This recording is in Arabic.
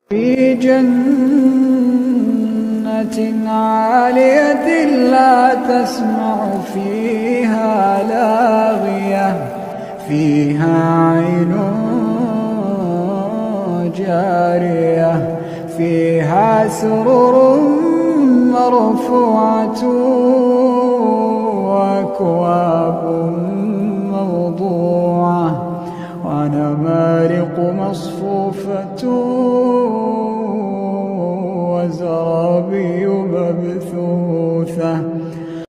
في جنة عالية لا تسمع فيها لاغية فيها عين جارية فيها سرر مرفوعة وأكواب موضوعة ونمارق مصفوفة وزرابي مبثوثة